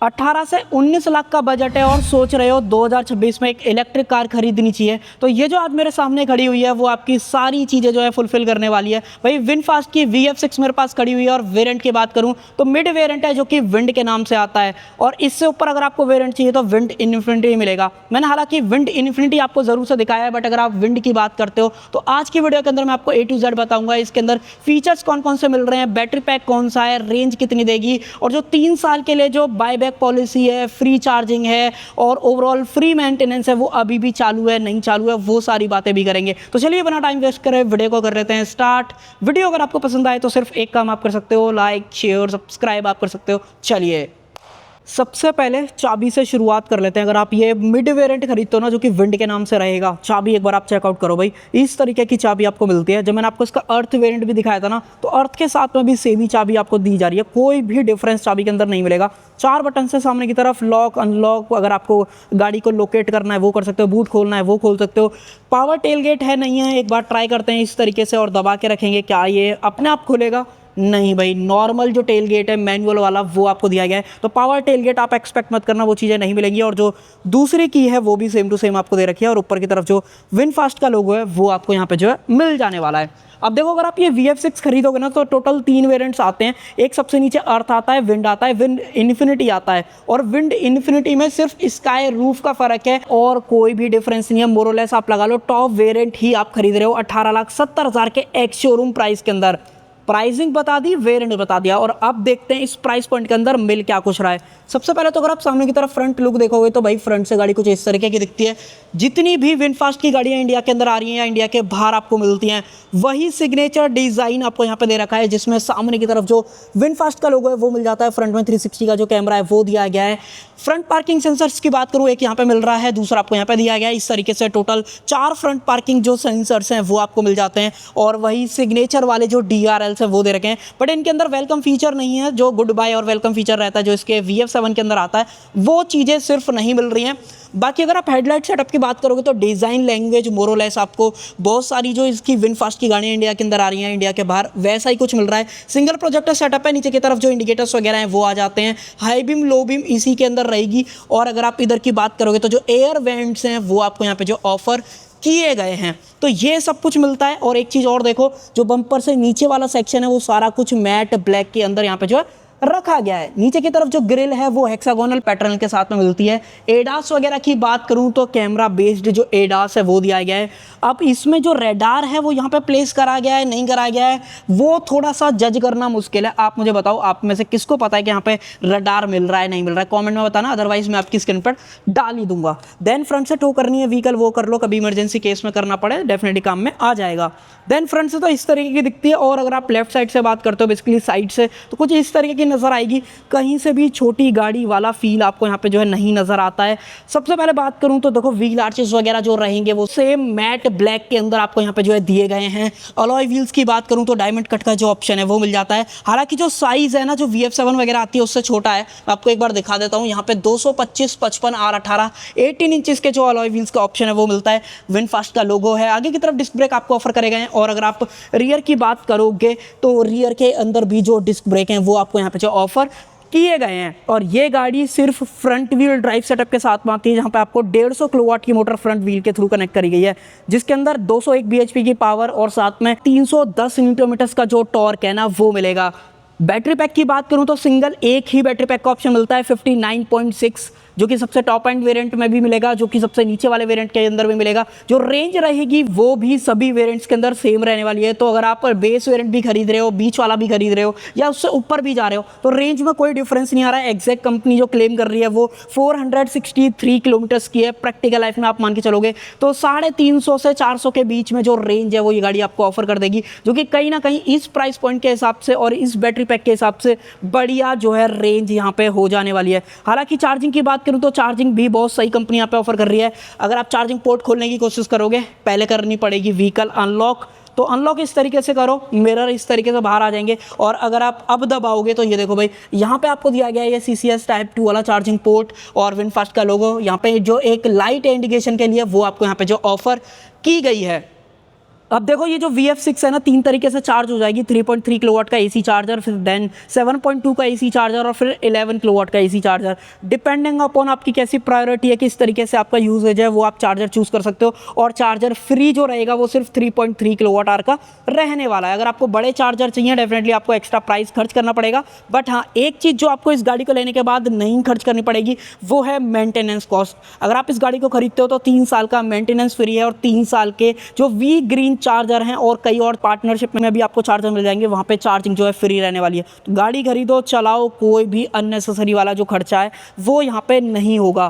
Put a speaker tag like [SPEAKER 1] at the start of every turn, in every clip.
[SPEAKER 1] 18 से 19 लाख का बजट है और सोच रहे हो 2026 में एक इलेक्ट्रिक कार खरीदनी चाहिए, तो ये जो आज मेरे सामने खड़ी हुई है वो आपकी सारी चीज़ें जो है फुलफिल करने वाली है। भाई विनफास्ट की VF6 मेरे पास खड़ी हुई है और वेरिएंट की बात करूं तो मिड वेरिएंट है जो कि विंड के नाम से आता है, और इससे ऊपर अगर आपको वेरिएंट चाहिए तो विंड इन्फिनिटी मिलेगा। मैंने हालांकि विंड इन्फिनिटी आपको ज़रूर से दिखाया है, बट अगर आप विंड की बात करते हो तो आज की वीडियो के अंदर मैं आपको A to Z बताऊंगा इसके अंदर फीचर्स कौन कौन से मिल रहे हैं, बैटरी पैक कौन सा है, रेंज कितनी देगी, और जो 3 साल के लिए जो बायबैक पॉलिसी है, फ्री चार्जिंग है और ओवरऑल फ्री मेंटेनेंस है वो अभी भी चालू है नहीं चालू है, वो सारी बातें भी करेंगे। तो चलिए बिना टाइम वेस्ट करे वीडियो को कर लेते हैं स्टार्ट। वीडियो अगर आपको पसंद आए तो सिर्फ एक काम आप कर सकते हो, लाइक शेयर सब्सक्राइब आप कर सकते हो। चलिए सबसे पहले चाबी से शुरुआत कर लेते हैं। अगर आप ये मिड वेरिएंट खरीदते हो ना जो कि विंड के नाम से रहेगा, चाबी एक बार आप चेकआउट करो भाई, इस तरीके की चाबी आपको मिलती है। जब मैंने आपको इसका अर्थ वेरिएंट भी दिखाया था ना, तो अर्थ के साथ में भी सेम ही चाबी आपको दी जा रही है, कोई भी डिफरेंस चाबी के अंदर नहीं मिलेगा। 4 बटन से सामने की तरफ लॉक अनलॉक, अगर आपको गाड़ी को लोकेट करना है वो कर सकते हो, बूट खोलना है वो खोल सकते हो। पावर टेलगेट है नहीं है, एक बार ट्राई करते हैं इस तरीके से और दबा के रखेंगे, क्या ये अपने आप खुलेगा? नहीं भाई, नॉर्मल जो टेल गेट है मैनुअल वाला वो आपको दिया गया है, तो पावर टेल गेट आप एक्सपेक्ट मत करना, वो चीज़ें नहीं मिलेंगी। और जो दूसरी की है वो भी सेम टू सेम आपको दे रखी है, और ऊपर की तरफ जो विनफास्ट का लोगो है वो आपको यहाँ पे जो है मिल जाने वाला है। अब देखो अगर आप ये VF6 खरीदोगे ना तो टोटल 3 वेरिएंट्स आते हैं। एक सबसे नीचे अर्थ आता है, विंड आता है, विंड इन्फिनिटी आता है, और विंड इन्फिनिटी में सिर्फ स्काई रूफ का फर्क है और कोई भी डिफरेंस नहीं है। मोरलेस आप लगा लो टॉप वेरिएंट ही आप खरीद रहे हो 18,70,000 के एक्स शोरूम प्राइस के अंदर। प्राइसिंग बता दी, वेरिएंट बता दिया, और अब देखते हैं इस प्राइस पॉइंट के अंदर मिल क्या कुछ रहा है। सबसे पहले तो अगर आप सामने की तरफ फ्रंट लुक देखोगे तो भाई फ्रंट से गाड़ी कुछ इस तरीके की दिखती है। जितनी भी विनफास्ट की गाड़ियां इंडिया के अंदर आ रही हैं या इंडिया के बाहर आपको मिलती हैं, वही सिग्नेचर डिजाइन आपको यहाँ पे दे रखा है, जिसमें सामने की तरफ जो विनफास्ट का लोगो है वो मिल जाता है, फ्रंट में 360 का जो कैमरा है वो दिया गया है। फ्रंट पार्किंग सेंसर्स की बात करूँ, एक यहाँ पे मिल रहा है, दूसरा आपको यहाँ पे दिया गया है। इस तरीके से टोटल 4 फ्रंट पार्किंग जो सेंसर्स हैं वो आपको मिल जाते हैं, और वही सिग्नेचर वाले जो DRLs हैं वो दे रखे हैं। बट इनके अंदर वेलकम फीचर नहीं है, जो गुड बाय और वेलकम फीचर रहता है जो इसके VF7 के अंदर आता है, वो चीज़ें सिर्फ नहीं मिल रही हैं। बाकी अगर आप हेडलाइट सेटअप की बात करोगे तो डिज़ाइन लैंग्वेज मोरलेस आपको बहुत सारी जो इसकी विनफास्ट की गाड़ियाँ इंडिया के अंदर आ रही हैं, इंडिया के बाहर वैसा ही कुछ मिल रहा है। सिंगल प्रोजेक्टर सेटअप है, नीचे की तरफ जो इंडिकेटर्स वगैरह हैं वो आ जाते हैं, हाई बीम लो बीम इसी के अंदर रहेगी। और अगर आप इधर की बात करोगे तो जो एयर वेंट्स हैं वो आपको यहाँ पे जो ऑफर किए गए हैं, तो ये सब कुछ मिलता है। और एक चीज़ और देखो, जो बम्पर से नीचे वाला सेक्शन है वो सारा कुछ मैट ब्लैक के अंदर यहाँ पे जो है रखा गया है। नीचे की तरफ जो ग्रिल है वो हेक्सागोनल पैटर्न के साथ में मिलती है। एडास वगैरह की बात करूं तो कैमरा बेस्ड जो एडास है वो दिया गया है। अब इसमें जो रेडार है वो यहाँ पे प्लेस करा गया है नहीं करा गया है वो थोड़ा सा जज करना मुश्किल है। आप मुझे बताओ, आप में से किसको पता है कि यहाँ पे रेडार मिल रहा है नहीं मिल रहा है, कॉमेंट में बताना, अदरवाइज मैं आपकी स्क्रीन पर डाल ही दूंगा। देन फ्रंट से टो करनी है व्हीकल वो कर लो, कभी इमरजेंसी केस में करना पड़े डेफिनेटली काम में आ जाएगा। देन फ्रंट से तो इस तरीके की दिखती है, और अगर आप लेफ्ट साइड से बात करते हो बेसिकली साइड से, तो कुछ इस तरीके की नजर आएगी। कहीं से भी छोटी गाड़ी वाला फील आपको यहाँ पे जो है नहीं नजर आता है। सबसे पहले बात करूँ तो देखो व्हील आर्चेस वगैरह जो रहेंगे वो सेम मैट ब्लैक के अंदर आपको यहाँ पे जो है दिए गए हैं। अलॉय व्हील्स की बात करूँ तो डायमंड कट का जो ऑप्शन है वो मिल जाता है। हालांकि जो साइज है ना जो VF7 वगैरह आती है उससे छोटा है, मैं आपको एक बार दिखा देता हूँ। यहाँ पे 225 55 R18 18 इंचेस के जो अलॉय व्हील्स का ऑप्शन है वो मिलता है। विनफास्ट का लोगो है, आगे की तरफ डिस्क ब्रेक आपको ऑफर करे गए हैं। और अगर आप रियर की बात करोगे तो रियर के अंदर भी जो डिस्क ब्रेक हैं वो आपको यहाँ पे जो ऑफर किए गए हैं। और ये गाड़ी सिर्फ फ्रंट व्हील ड्राइव सेटअप के साथ में आती है, जहाँ पे आपको 150 किलोवाट की मोटर फ्रंट व्हील के थ्रू कनेक्ट करी गई है, जिसके अंदर 201 bhp की पावर और साथ में 310 न्यूटन मीटर्स का जो टॉर्क है ना वो मिलेगा। बैटरी पैक की बात करूं तो सिंगल एक ही बैटरी पैक का ऑप्शन मिलता है 59.6, जो कि सबसे टॉप एंड वेरिएंट में भी मिलेगा, जो कि सबसे नीचे वाले वेरिएंट के अंदर भी मिलेगा। जो रेंज रहेगी वो भी सभी वेरिएंट्स के अंदर सेम रहने वाली है। तो अगर आप बेस वेरिएंट भी खरीद रहे हो, बीच वाला भी खरीद रहे हो, या उससे ऊपर भी जा रहे हो, तो रेंज में कोई डिफरेंस नहीं आ रहा है। एग्जैक्ट कंपनी जो क्लेम कर रही है वो 463 किलोमीटर्स की है। प्रैक्टिकल लाइफ में आप मान के चलोगे तो 350 से 400 के बीच में जो रेंज है वो ये गाड़ी आपको ऑफर कर देगी, जो कि कहीं ना कहीं इस प्राइस पॉइंट के हिसाब से और इस बैटरी पैक के हिसाब से बढ़िया जो है रेंज यहाँ पे हो जाने वाली है। हालांकि चार्जिंग की बात करूँ तो चार्जिंग भी बहुत सही कंपनी यहाँ पे ऑफर कर रही है। अगर आप चार्जिंग पोर्ट खोलने की कोशिश करोगे, पहले करनी पड़ेगी व्हीकल अनलॉक, तो अनलॉक इस तरीके से करो, मिरर इस तरीके से बाहर आ जाएंगे। और अगर आप अब दबाओगे तो ये देखो भाई, यहाँ पे आपको दिया गया है ये CCS टाइप 2 वाला चार्जिंग पोर्ट और विनफास्ट का लोगो। यहाँ पे जो एक लाइट इंडिकेशन के लिए वो आपको यहाँ पे जो ऑफर की गई है। अब देखो ये जो VF6 है ना, 3 तरीके से चार्ज हो जाएगी। 3.3 किलोवाट का AC चार्जर, फिर देन 7.2 का AC चार्जर और फिर 11 किलोवाट का AC चार्जर। डिपेंडिंग अपॉन आपकी कैसी प्रायोरिटी है, किस तरीके से आपका यूजेज है, वो आप चार्जर चूज़ कर सकते हो। और चार्जर फ्री जो रहेगा वो सिर्फ 3.3 किलोवाट आवर का रहने वाला है। अगर आपको बड़े चार्जर चाहिए डेफिनेटली आपको एक्स्ट्रा प्राइस खर्च करना पड़ेगा। बट हाँ, एक चीज़ जो आपको इस गाड़ी को लेने के बाद नहीं खर्च करनी पड़ेगी वो है मेंटेनेंस कॉस्ट। अगर आप इस गाड़ी को खरीदते हो तो 3 साल का मेंटेनेंस फ्री है, और 3 साल के जो वी ग्रीन चार्जर हैं और कई और पार्टनरशिप में भी आपको चार्जर मिल जाएंगे, वहाँ पे चार्जिंग जो है फ्री रहने वाली है। तो गाड़ी खरीदो, चलाओ, कोई भी अननेसेसरी वाला जो खर्चा है वो यहाँ पे नहीं होगा।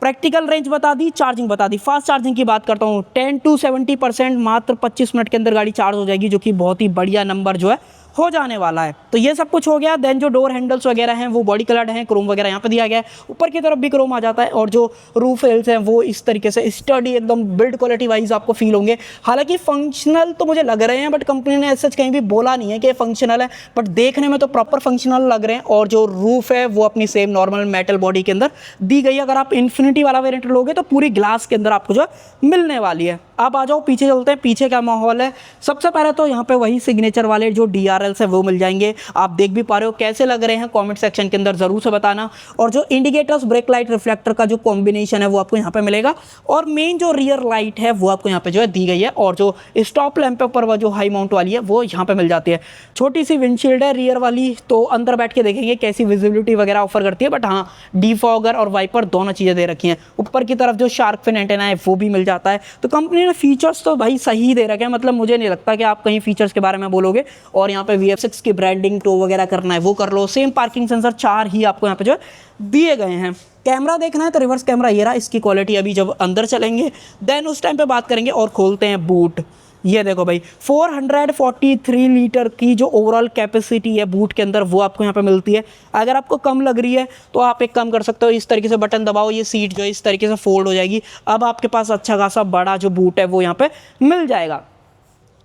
[SPEAKER 1] प्रैक्टिकल रेंज बता दी, चार्जिंग बता दी। फास्ट चार्जिंग की बात करता हूँ, 10 to 70% मात्र 25 मिनट के अंदर गाड़ी चार्ज हो जाएगी, जो कि बहुत ही बढ़िया नंबर जो है हो जाने वाला है। तो ये सब कुछ हो गया। देन जो डोर हैंडल्स वगैरह हैं वो बॉडी कलर्ड हैं, क्रोम वगैरह यहाँ पे दिया गया है, ऊपर की तरफ भी क्रोम आ जाता है। और जो रूफ रेल्स हैं वो इस तरीके से स्टडी एकदम बिल्ड क्वालिटी वाइज आपको फील होंगे। हालांकि फंक्शनल तो मुझे लग रहे हैं, बट कंपनी ने ऐसा कहीं भी बोला नहीं है कि फंक्शनल है, बट देखने में तो प्रॉपर फंक्शनल लग रहे हैं। और जो रूफ है वो अपनी सेम नॉर्मल मेटल बॉडी के अंदर दी गई है। अगर आप इन्फिनिटी वाला वेरिएंट लोगे तो पूरी ग्लास के अंदर आपको जो मिलने वाली है। अब आ जाओ पीछे चलते हैं, पीछे क्या माहौल है। सबसे पहले तो यहाँ पे वही सिग्नेचर वाले जो DRLs है वो मिल जाएंगे। आप देख भी पा रहे हो, कैसे लग रहे हैं कमेंट सेक्शन के अंदर जरूर से बताना। और जो इंडिकेटर्स, ब्रेक लाइट, रिफ्लेक्टर का जो कॉम्बिनेशन है वो आपको यहाँ पे मिलेगा। और मेन जो रियर लाइट है वो आपको यहाँ पे जो है दी गई है। और जो स्टॉप लैंप पर वो जो हाई माउंट वाली है वो यहाँ पे मिल जाती है। छोटी सी विंडशील्ड है रियर वाली, तो अंदर बैठ के देखेंगे कैसी विजिबिलिटी वगैरह ऑफर करती है। बट हाँ, डिफॉगर और वाइपर दोनों चीज़ें दे रखी हैं। ऊपर की तरफ जो शार्क फिन एंटेना है वो भी मिल जाता है। तो कंपनी ने फीचर्स तो भाई सही दे रखे हैं, मतलब मुझे नहीं लगता कि आप कहीं फीचर्स के बारे में बोलोगे। और यहाँ पे VF6 की ब्रांडिंग टो वगैरह करना है वो कर लो। सेम पार्किंग सेंसर 4 ही आपको यहाँ पे जो दिए गए हैं। कैमरा देखना है तो रिवर्स कैमरा ये रहा, इसकी क्वालिटी अभी जब अंदर चलेंगे देन उस टाइम पे बात करेंगे। और खोलते हैं बूट। ये देखो भाई, 443 लीटर की जो ओवरऑल कैपेसिटी है बूट के अंदर वो आपको यहाँ पे मिलती है। अगर आपको कम लग रही है तो आप एक काम कर सकते हो, इस तरीके से बटन दबाओ, ये सीट जो है इस तरीके से फोल्ड हो जाएगी। अब आपके पास अच्छा खासा बड़ा जो बूट है वो यहाँ पे मिल जाएगा।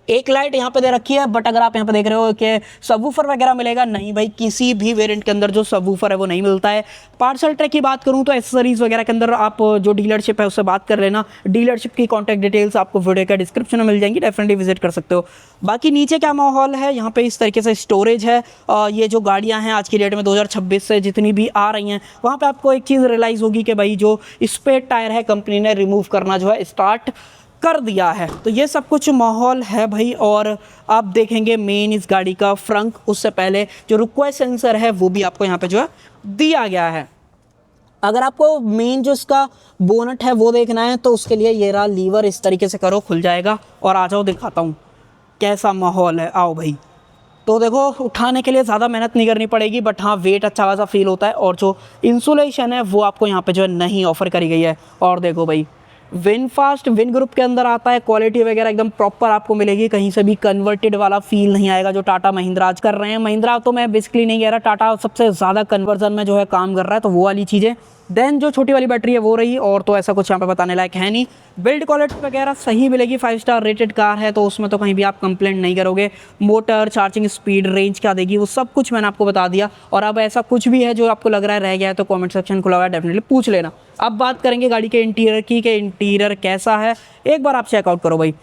[SPEAKER 1] एक लाइट यहाँ पे दे रखी है, बट अगर आप यहाँ पे देख रहे हो कि सबवूफर वगैरह मिलेगा, नहीं भाई, किसी भी वेरिएंट के अंदर जो सबवूफर है वो नहीं मिलता है। पार्सल ट्रैक की बात करूँ तो एक्सेसरीज वगैरह के अंदर आप जो डीलरशिप है उससे बात कर लेना। डीलरशिप की कॉन्टैक्ट डिटेल्स आपको वीडियो का डिस्क्रिप्शन में मिल जाएंगी, डेफिनेटली विजिट कर सकते हो। बाकी नीचे क्या माहौल है, यहाँ पे इस तरीके से स्टोरेज है। ये जो गाड़ियाँ हैं आज की डेट में 2026 से जितनी भी आ रही हैं, वहाँ पर आपको एक चीज़ रियलाइज़ होगी कि भाई जो स्पेयर टायर है कंपनी ने रिमूव करना जो है स्टार्ट कर दिया है। तो ये सब कुछ माहौल है भाई। और आप देखेंगे मेन इस गाड़ी का फ्रंट, उससे पहले जो रुकवे सेंसर है वो भी आपको यहाँ पे जो है दिया गया है। अगर आपको मेन जो इसका बोनट है वो देखना है तो उसके लिए ये रहा लीवर, इस तरीके से करो खुल जाएगा। और आ जाओ दिखाता हूँ कैसा माहौल है, आओ भाई। तो देखो, उठाने के लिए ज़्यादा मेहनत नहीं करनी पड़ेगी, बट हाँ वेट अच्छा खासा फील होता है। और जो इंसुलेशन है वो आपको यहाँ पे जो है नहीं ऑफर करी गई है। और देखो भाई, विनफास्ट विन ग्रुप के अंदर आता है, क्वालिटी वगैरह एकदम प्रॉपर आपको मिलेगी, कहीं से भी कन्वर्टेड वाला फील नहीं आएगा जो टाटा महिंद्रा आज कर रहे हैं। महिंद्रा तो मैं बेसिकली नहीं कह रहा, टाटा सबसे ज़्यादा कन्वर्जन में जो है काम कर रहा है, तो वो वाली चीज़ें। देन जो छोटी वाली बैटरी है वो रही, और तो ऐसा कुछ यहाँ पे बताने लायक है नहीं। बिल्ड क्वालिटी वगैरह सही मिलेगी, 5 स्टार रेटेड कार है तो उसमें तो कहीं भी आप कंप्लेंट नहीं करोगे। मोटर, चार्जिंग स्पीड, रेंज क्या देगी वो सब कुछ मैंने आपको बता दिया। और अब ऐसा कुछ भी है जो आपको लग रहा है रह गया है तो कमेंट सेक्शन खुला हुआ है, डेफिनेटली पूछ लेना। अब बात करेंगे गाड़ी के इंटीरियर की, कि इंटीरियर कैसा है, एक बार आप चेकआउट करो भाई।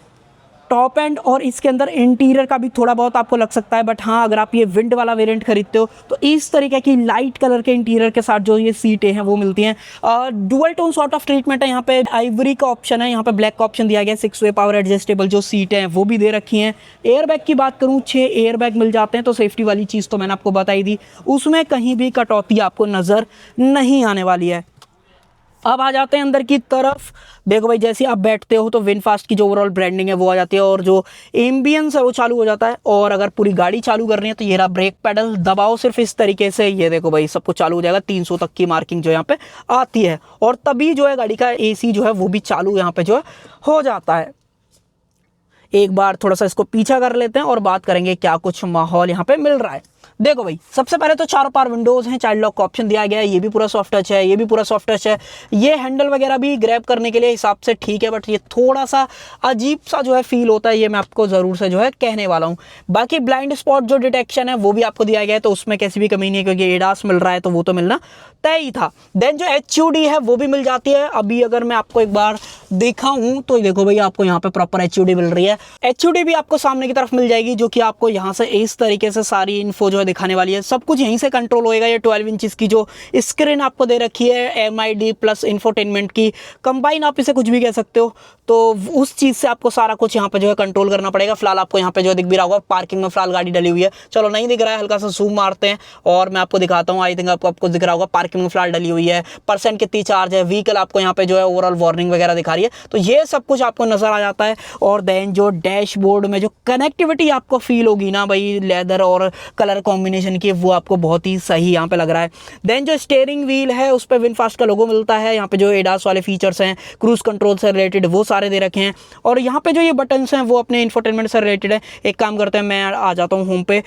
[SPEAKER 1] टॉप एंड और इसके अंदर इंटीरियर का भी थोड़ा बहुत आपको लग सकता है, बट हाँ अगर आप ये विंड वाला वेरिएंट खरीदते हो तो इस तरीके की लाइट कलर के इंटीरियर के साथ जो ये सीटें हैं वो मिलती हैं। Dual tone sort of treatment है, यहाँ पे आइवरी का ऑप्शन है, यहाँ पे ब्लैक का ऑप्शन दिया गया है। 6 वे पावर एडजस्टेबल जो सीटें हैं वो भी दे रखी हैं। एयरबैग की बात करूँ, 6 एयरबैग मिल जाते हैं, तो सेफ्टी वाली चीज़ तो मैंने आपको बताई दी, उसमें कहीं भी कटौती आपको नज़र नहीं आने वाली है। अब आ जाते हैं अंदर की तरफ। देखो भाई, जैसे आप बैठते हो तो विनफास्ट की जो ओवरऑल ब्रांडिंग है वो आ जाती है, और जो एम्बियंस है वो चालू हो जाता है। और अगर पूरी गाड़ी चालू करनी है तो ये रहा ब्रेक पेडल, दबाओ सिर्फ इस तरीके से, ये देखो भाई सब कुछ चालू हो जाएगा। 300 तक की मार्किंग जो यहाँ पे आती है, और तभी जो है गाड़ी का AC जो है वो भी चालू यहाँ पे जो है हो जाता है। एक बार थोड़ा सा इसको पीछा कर लेते हैं और बात करेंगे क्या कुछ माहौल यहाँ पे मिल रहा है। देखो भाई, सबसे पहले तो चारों पावर विंडोज़ हैं, चाइल्ड लॉक का ऑप्शन दिया गया है, ये भी पूरा सॉफ्ट टच है, ये भी पूरा सॉफ्ट टच है। ये हैंडल वगैरह भी ग्रैब करने के लिए हिसाब से ठीक है, बट ये थोड़ा सा अजीब सा जो है फील होता है, ये मैं आपको ज़रूर से जो है कहने वाला हूँ। बाकी ब्लाइंड स्पॉट जो डिटेक्शन है वो भी आपको दिया गया है, तो उसमें कैसी भी कमी नहीं है, क्योंकि एडास मिल रहा है तो वो तो मिलना तय ही था। देन जो HUD है वो भी मिल जाती है। अभी अगर मैं आपको एक बार दिखाऊं तो देखो भाई आपको यहाँ पे प्रॉपर एचयूडी मिल रही है। एचयूडी भी आपको सामने की तरफ मिल जाएगी, जो कि आपको यहाँ से इस तरीके से सारी इन्फो जो है दिखाने वाली है। सब कुछ यहीं से कंट्रोल होएगा। ये 12 इंचेस की जो स्क्रीन आपको दे रखी है MID प्लस इंफोटेनमेंट की, कंबाइन आप इसे कुछ भी कह सकते हो। तो उस चीज़ से आपको सारा कुछ यहाँ पे जो है कंट्रोल करना पड़ेगा। फिलहाल आपको यहाँ पे जो दिख भी रहा होगा, पार्किंग में फिलहाल गाड़ी डली हुई है। चलो नहीं दिख रहा है, हल्का सा जूम मारते हैं और मैं आपको दिखाता हूँ। आई थिंक आपको दिख रहा होगा, पार्किंग में फिलहाल डली हुई है, परसेंट कितनी चार्ज है, व्हीकल आपको यहाँ पे जो है ओवरऑल वार्निंग वगैरह दिखा रही है। तो ये सब कुछ आपको नजर आ जाता है। और देन जो डैशबोर्ड में जो कनेक्टिविटी आपको फील होगी ना भाई, लेदर और कलर कॉम्बिनेशन की, वो आपको बहुत ही सही यहाँ पे लग रहा है। देन जो स्टीयरिंग व्हील है उस पर विनफास्ट का लोगो मिलता है। यहाँ पे जो एडास वाले फीचर्स हैं, क्रूज कंट्रोल से रिलेटेड, वो सारे दे रखे हैं। और यहाँ पे जो ये बटन्स हैं वो अपने इंफोटेनमेंट से रिलेटेड है। एक काम करते हैं, मैं आ जाता हूँ होम पे।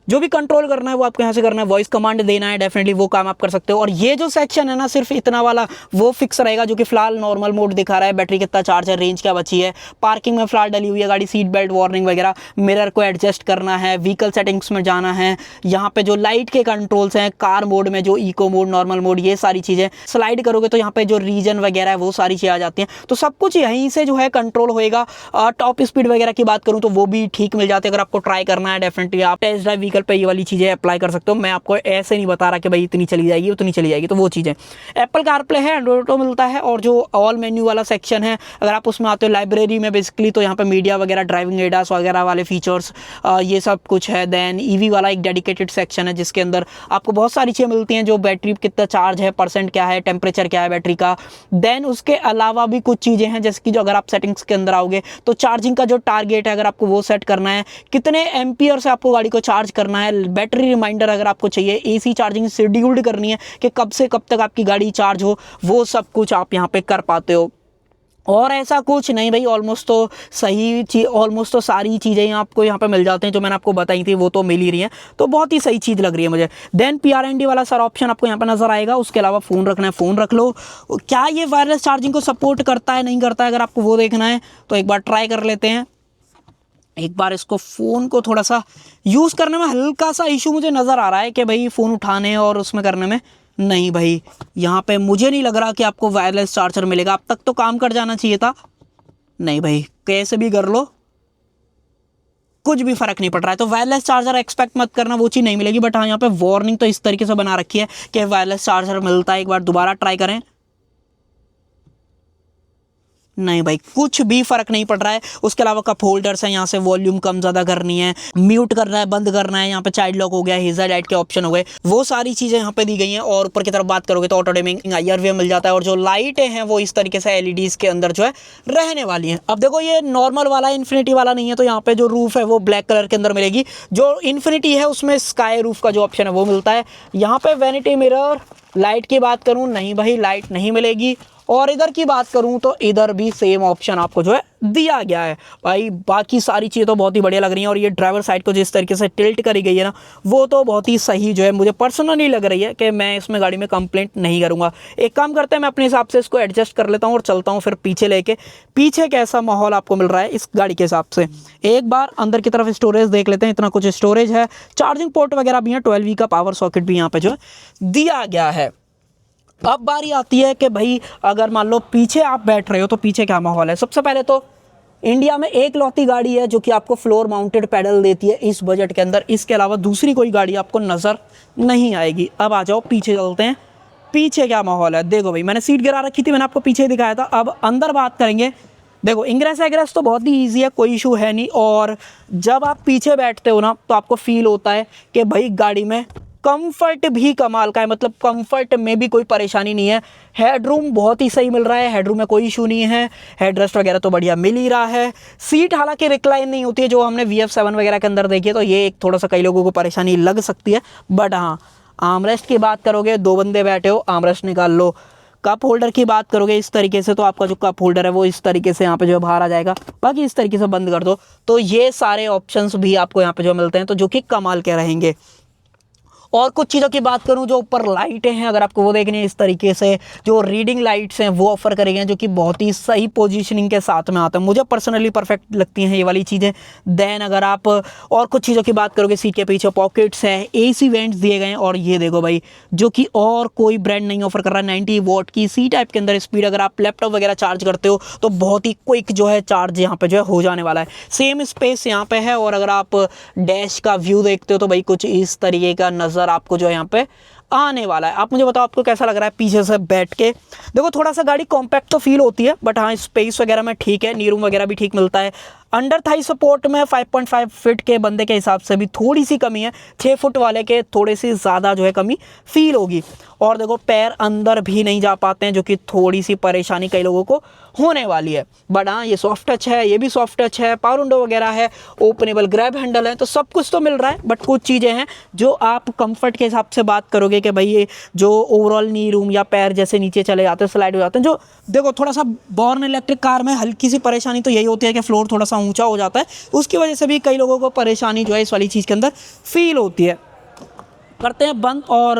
[SPEAKER 1] जो भी कंट्रोल करना है वो आपको यहाँ से करना है, वॉइस कमांड देना है, डेफिनेटली वो काम आप कर सकते हो। और ये जो सेक्शन है ना, सिर्फ इतना वाला वो फिक्स रहेगा, जो कि फिलहाल नॉर्मल मोड दिखा रहा है, बैटरी कितना चार्ज है, रेंज क्या बची है, पार्किंग में फिलहाल डली हुई है गाड़ी, सीट बेल्ट वार्निंग वगैरह, मिरर को एडजस्ट करना है, व्हीकल सेटिंग्स में जाना है, यहाँ पे जो लाइट के कंट्रोल्स हैं, कार मोड में जो इको मोड, नॉर्मल मोड, ये सारी चीज़ें स्लाइड करोगे तो यहाँ पे जो रीजन वगैरह है वो सारी चीज़ें आ जाती हैं। तो सब कुछ यहीं से जो है कंट्रोल होएगा। टॉप स्पीड वगैरह की बात करूँ तो वो भी ठीक मिल जाती है। अगर आपको ट्राई करना है, डेफिनेटली आप टेस्ट ड्राइव व्हीकल पे ये वाली चीज़ें अप्लाई कर सकते हो। मैं आपको ऐसे नहीं बता रहा कि भाई इतनी चली जाएगी उतनी चली जाएगी, तो वो चीज़ें। एप्पल कारप्ले है, एंड्रॉइड ऑटो मिलता है, और जो ऑल मेन्यू वाला सेक्शन है, अगर आप उसमें आते हो लाइब्रेरी में बेसिकली, तो यहाँ पे मीडिया वगैरह, ड्राइविंग एडास वगैरह वाले फीचर्स, ये सब कुछ है। देन ईवी वाला एक डेडिकेटेड सेक्शन है जिसके अंदर आपको बहुत सारी चीज़ें मिलती हैं, जो बैटरी कितना चार्ज है, परसेंट क्या है, टेम्परेचर क्या है बैटरी का। देन उसके अलावा भी कुछ चीज़ें हैं, जैसे कि जो अगर आप सेटिंग्स के अंदर आओगे तो चार्जिंग का जो टारगेट है अगर आपको वो सेट करना है, कितने एम्पियर से आपको गाड़ी को चार्ज करना है, बैटरी रिमाइंडर अगर आपको चाहिए, AC चार्जिंग शेड्यूल्ड करनी है कि कब से कब तक आपकी गाड़ी चार्ज हो, वो सब कुछ आप यहाँ पे कर पाते हो। और ऐसा कुछ नहीं भाई, ऑलमोस्ट तो सही चीज़, ऑलमोस्ट तो सारी चीज़ें आपको यहाँ पे मिल जाते हैं जो मैंने आपको बताई थी, वो तो मिल ही रही हैं। तो बहुत ही सही चीज़ लग रही है मुझे। देन PRND वाला सारा ऑप्शन आपको यहाँ पे नज़र आएगा। उसके अलावा फ़ोन रखना है, फ़ोन रख लो। क्या ये वायरलेस चार्जिंग को सपोर्ट करता है, नहीं करता है, अगर आपको वो देखना है तो एक बार ट्राई कर लेते हैं। एक बार इसको फ़ोन को थोड़ा सा यूज़ करने में हल्का सा इशू मुझे नज़र आ रहा है कि भाई फ़ोन उठाने और उसमें करने में। नहीं भाई, यहाँ पे मुझे नहीं लग रहा कि आपको वायरलेस चार्जर मिलेगा। अब तक तो काम कर जाना चाहिए था। नहीं भाई, कैसे भी कर लो, कुछ भी फ़र्क नहीं पड़ रहा है। तो वायरलेस चार्जर एक्सपेक्ट मत करना, वो चीज़ नहीं मिलेगी। बट हाँ, यहाँ पे वार्निंग तो इस तरीके से बना रखी है कि वायरलेस चार्जर मिलता है। एक बार दोबारा ट्राई करें। नहीं भाई, कुछ भी फर्क नहीं पड़ रहा है। उसके अलावा कप होल्डर्स हैं, यहाँ से वॉल्यूम कम ज़्यादा करनी है, म्यूट करना है, बंद करना है, यहाँ पे चाइल्ड लॉक हो गया, हेजर लाइट के ऑप्शन हो गए, वो सारी चीज़ें यहाँ पे दी गई हैं। और ऊपर की तरफ बात करोगे तो ऑटो डिमिंग IR मिल जाता है। और जो लाइटें हैं वो इस तरीके से LEDs के अंदर जो है रहने वाली हैं। अब देखो, ये नॉर्मल वाला इन्फिनिटी वाला नहीं है, तो यहाँ पे जो रूफ है वो ब्लैक कलर के अंदर मिलेगी। जो इन्फिनिटी है उसमें स्काई रूफ का जो ऑप्शन है वो मिलता है। यहाँ पे वैनिटी मिरर, लाइट की बात करूँ, नहीं भाई लाइट नहीं मिलेगी। और इधर की बात करूं तो इधर भी सेम ऑप्शन आपको जो है दिया गया है भाई। बाकी सारी चीज़ें तो बहुत ही बढ़िया लग रही हैं। और ये ड्राइवर साइड को जिस तरीके से टिल्ट करी गई है ना, वो तो बहुत ही सही जो है मुझे पर्सनली लग रही है कि मैं इसमें गाड़ी में कंप्लेंट नहीं करूँगा। एक काम करते हैं, मैं अपने हिसाब से इसको एडजस्ट कर लेता हूँ और चलता हूँ फिर पीछे लेके। पीछे कैसा माहौल आपको मिल रहा है इस गाड़ी के हिसाब से। एक बार अंदर की तरफ स्टोरेज देख लेते हैं। इतना कुछ स्टोरेज है, चार्जिंग पोर्ट वगैरह भी है, 12V का पावर सॉकेट भी यहाँ पे जो है दिया गया है। अब बारी आती है कि भाई अगर मान लो पीछे आप बैठ रहे हो तो पीछे क्या माहौल है। सबसे पहले तो इंडिया में एक लौती गाड़ी है जो कि आपको फ्लोर माउंटेड पैडल देती है इस बजट के अंदर। इसके अलावा दूसरी कोई गाड़ी आपको नज़र नहीं आएगी। अब आ जाओ पीछे चलते हैं, पीछे क्या माहौल है। देखो भाई, मैंने सीट गिरा रखी थी, मैंने आपको पीछे दिखाया था। अब अंदर बात करेंगे। देखो, इंग्रेस एग्रेस तो बहुत ही ईजी है, कोई इशू है नहीं। और जब आप पीछे बैठते हो ना तो आपको फील होता है कि भाई गाड़ी में कंफर्ट भी कमाल का है, मतलब कंफर्ट में भी कोई परेशानी नहीं है। हेडरूम बहुत ही सही मिल रहा है, हेडरूम में कोई इशू नहीं है। हेडरेस्ट वगैरह तो बढ़िया मिल ही रहा है। सीट हालांकि रिक्लाइन नहीं होती है जो हमने VF7 वगैरह के अंदर देखी है, तो ये एक थोड़ा सा कई लोगों को परेशानी लग सकती है। बट हाँ, आर्मरेस्ट की बात करोगे, 2 बंदे बैठे हो, आर्मरेस्ट निकाल लो। कप होल्डर की बात करोगे इस तरीके से, तो आपका जो कप होल्डर है वो इस तरीके से यहाँ पे जो बाहर आ जाएगा। बाकी इस तरीके से बंद कर दो। तो ये सारे ऑप्शंस भी आपको यहाँ पे जो मिलते हैं, तो जो कि कमाल के रहेंगे। और कुछ चीज़ों की बात करूं, जो ऊपर लाइटें हैं अगर आपको वो देखनी है, इस तरीके से जो रीडिंग लाइट्स हैं वो ऑफर करी गई हैं, जो कि बहुत ही सही पोजीशनिंग के साथ में आता है। मुझे पर्सनली परफेक्ट लगती हैं ये वाली चीज़ें। देन अगर आप और कुछ चीज़ों की बात करोगे, सीट के पीछे पॉकेट्स हैं, एसी वेंट्स दिए गए हैं, और ये देखो भाई जो कि और कोई ब्रांड नहीं ऑफर कर रहा है। 90 वॉट की सी टाइप के अंदर स्पीड, अगर आप लैपटॉप वगैरह चार्ज करते हो तो बहुत ही क्विक जो है चार्ज यहाँ पे जो है हो जाने वाला है। सेम स्पेस यहाँ पे है, और अगर आप डैश का व्यू देखते हो तो भाई कुछ इस तरीके का नज़र आपको जो है यहाँ पे आने वाला है। आप मुझे बताओ आपको कैसा लग रहा है पीछे से बैठ के। देखो थोड़ा सा गाड़ी कॉम्पैक्ट तो फील होती है, बट हाँ स्पेस वगैरह में ठीक है, नी रूम वगैरह भी ठीक मिलता है। अंडर थाई सपोर्ट में 5.5 फीट के बंदे के हिसाब से भी थोड़ी सी कमी है, 6 फुट वाले के थोड़ी सी ज़्यादा जो है कमी फील होगी। और देखो पैर अंदर भी नहीं जा पाते हैं, जो कि थोड़ी सी परेशानी कई लोगों को होने वाली है। बट हाँ ये सॉफ्ट टच है, ये भी सॉफ्ट टच है, पावर विंडो वगैरह है, ओपनेबल ग्रैब हैंडल है, तो सब कुछ तो मिल रहा है। बट कुछ चीज़ें हैं जो आप कंफर्ट के हिसाब से बात करोगे कि भाई ये जो ओवरऑल नी रूम या पैर जैसे नीचे चले जाते हैं, स्लाइड हो जाते हैं, जो देखो थोड़ा सा बॉर्न इलेक्ट्रिक कार में हल्की सी परेशानी तो यही होती है कि फ्लोर थोड़ा सा ऊंचा हो जाता है, उसकी वजह से भी कई लोगों को परेशानी जो है इस वाली चीज़ के अंदर फील होती है। करते हैं बंद। और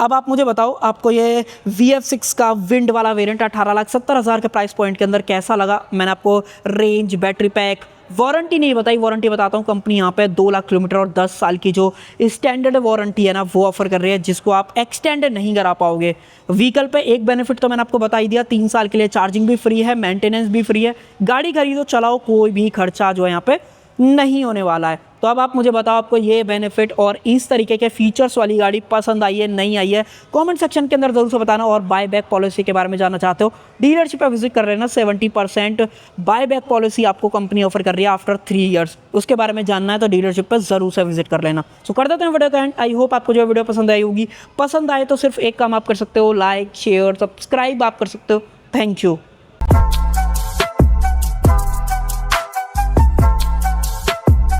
[SPEAKER 1] अब आप मुझे बताओ आपको ये VF6 का विंड वाला वेरिएंट 18,70,000 के प्राइस पॉइंट के अंदर कैसा लगा। मैंने आपको रेंज, बैटरी पैक, वारंटी नहीं बताई, वारंटी बताता हूँ। कंपनी यहाँ पे 2 लाख किलोमीटर और 10 साल की जो स्टैंडर्ड वारंटी है ना वो ऑफर कर रही है, जिसको आप एक्सटेंड नहीं करा पाओगे। व्हीकल पे एक बेनिफिट तो मैंने आपको बता ही दिया, 3 साल के लिए चार्जिंग भी फ्री है, मेंटेनेंस भी फ्री है, गाड़ी खरीदो चलाओ कोई भी खर्चा जो है यहाँ पे नहीं होने वाला है। तो अब आप मुझे बताओ आपको ये बेनिफिट और इस तरीके के फीचर्स वाली गाड़ी पसंद आई है नहीं आई है, कमेंट सेक्शन के अंदर जरूर से बताना। और बाय बैक पॉलिसी के बारे में जानना चाहते हो, डीलरशिप पे विजिट कर लेना। 70% बाय बैक पॉलिसी आपको कंपनी ऑफर कर रही है आफ्टर 3 ईयर्स। उसके बारे में जानना है तो डीलरशिप पर जरूर से विजिट कर लेना। सो कर देते हैं वीडियो का एंड। आई होप आपको जो वीडियो पसंद आई होगी। पसंद आए तो सिर्फ एक काम आप कर सकते हो, लाइक शेयर सब्सक्राइब आप कर सकते हो। Thank you.